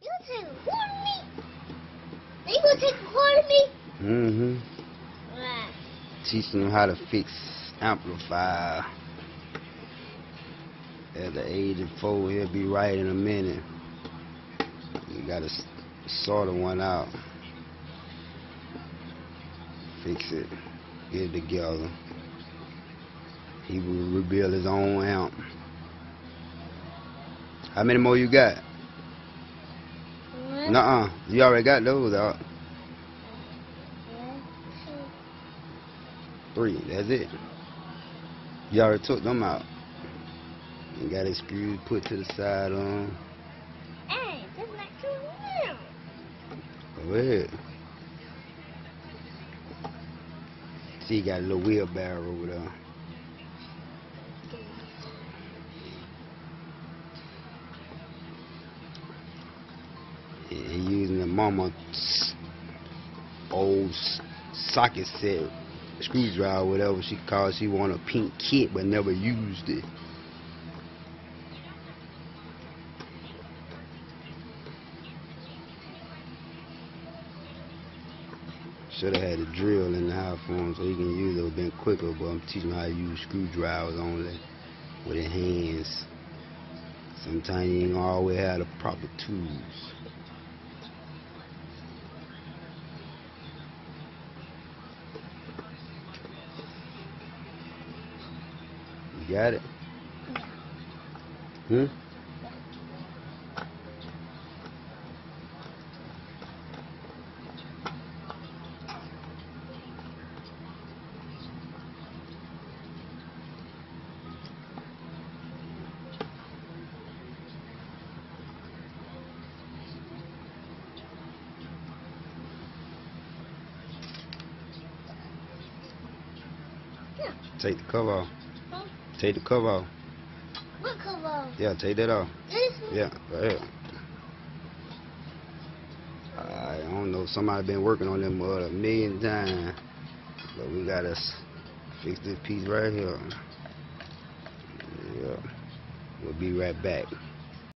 You gonna take a quarter of me? You gonna take a quarter of me? Mm-hmm. Right. Teaching them how to fix Amplifier. At the age of 4, he'll be right in a minute. You gotta sort of one out. Fix it. Get it together. He will rebuild his own amp. How many more you got? One. Nuh-uh. You already got those out. 1, 2. 3. That's it. You already took them out. You got it screwed, put to the side on. Hey, that's not true. Go ahead. See, you got a little wheelbarrow over there. Yeah, he using the mama old socket set screwdriver, whatever she calls. She want a pink kit but never used it. Should have had a drill in the house for him so he can use it. It would have been quicker, but I'm teaching him how to use screwdrivers only with his hands. Sometimes you ain't always have the proper tools. You got it? Hmm? Yeah. Take the cover off. Huh? Take the cover off. What cover? Yeah, take that off. This one? Yeah, go ahead. I don't know. Somebody been working on them a million times, but we gotta fix this piece right here. Yeah, we'll be right back.